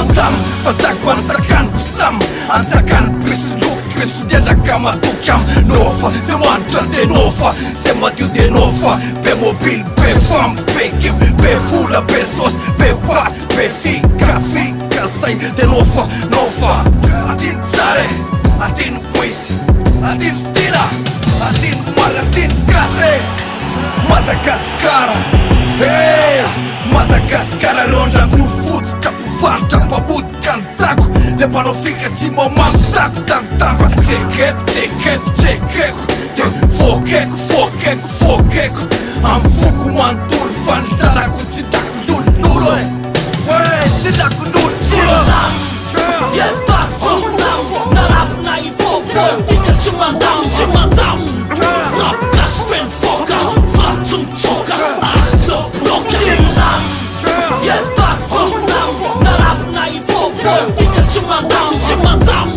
mandam Fataku antakan pisam Antakan prisuluk Krisu dia dah kama tukam Nova Semantran de nova Sematiu de nova Pe mobil, pe fam, pe chip Pe fula, pe sos, pe pas Pe fica sai de nova Nova Adin țare, adin uisi Adin tila, adin mare, adin case Madagascara Hey, Madagascara Ronda cu fut, tapu farta, pabut, cantacu De pano fica ci momam, tacu, tacu, tacu Cekep, cekep, cekep Te fokecu, fokecu, fokecu Am fucu mantur, fantara cu citacu, lululo Hey, citacu, lululo Yel tak fumnam, narap na ifoko Fica ci mandam Rap gas fen foka, fatum choka Akdo bloka Simlam Yel tak fumnam, narap na ifoko Fica ci mandam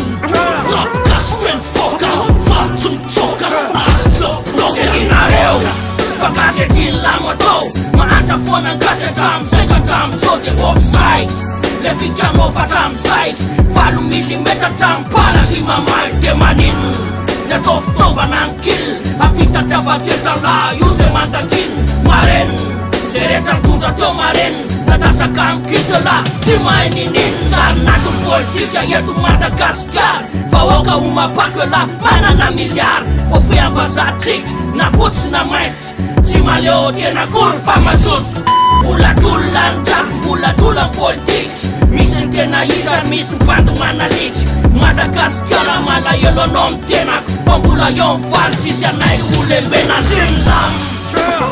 Rap gas fen foka, fatum choka Akdo bloka Segina eu, fakase gilang wato Maanta fona kase tam, sega tam, so de offside Le fica nova tam side Falu millimeter tam pala hima mal demanin Ne tova nan kill A fita tava teza la Yuse mandakin Maren Seretan tunta to maren Na dansa kan kisela Tima eninin Sarnatu politika yetu Madagascar Faoka uma pakela Mana na miliar Fofia vazatik Na futs na might Tima leo na kurfa mazus Bula dulan tak Bula dulan politik Misen tena izan misen pantu manalik Madagascar mala yelo nom tenak Pambula yon fan sisya naik hule benan Simlam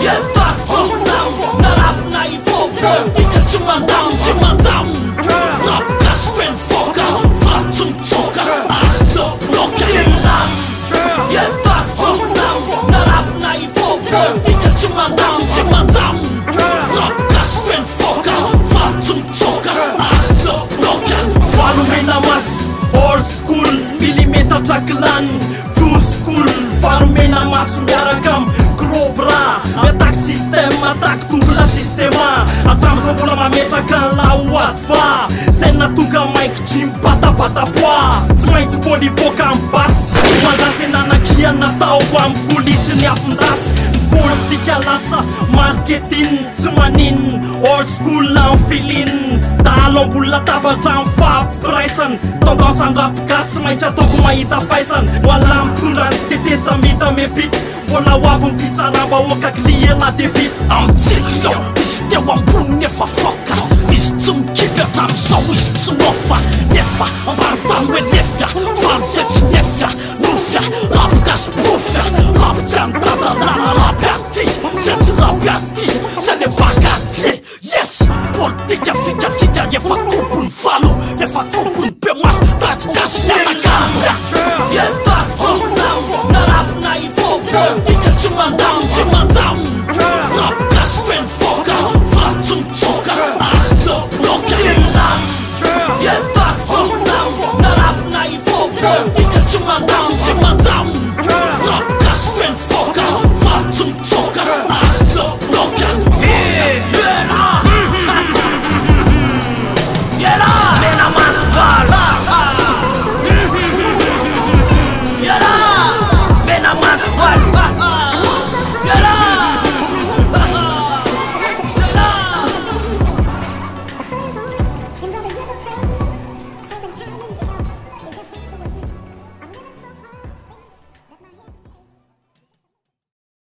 Yel tak fumlam Narap na ifoko Fica ci mandam Rap gas fen foka Fatum choka Akdo bloka Simlam Yel tak fumlam Narap na ifoko Fica ci mandam Rap gas fen foka Fatum choka Akdo bloka Falu mena mas Old school Millimeter traklan True school Falu mena mas Miarakam Grobra Atak system Atak tubla sistema Atram zobola mametrakan la uatva Sena tunga mic jim Pata poa Tsy maintsy poliboka am bas Mandasy nanakia natao am kulisy ny afondasy Politika lasa marketing Tsy manin Old school am filin Talo ambola tabatra am fampiraisan Tendance an rap gas Tsy maintsy ataoko mahita faisan Wala mitondra ny tetesa mita mepit Mbola hoavy fitsaramba okakliela devit Amtsika izy teo ambony nefa foka Izy tsy mikipy atram'izao izy tsy nofa Nefa ambaritany hoe lefya Faly zay tsy nefya Nofya Rap gas profya Rap tsy andadalana rapy arty Zay tsy rapy artiste Zay le vaka arty Yes Politika fikafika efa kompony falo Efa kompony be mas Tako jasy niatakam Yel tak fumnam Narap na ifoko Fica ci mandam Rap gas fen foka Fatum choka Akdo bloka Simlam Yel tak fumnam Narap na ifoko Fica ci mandam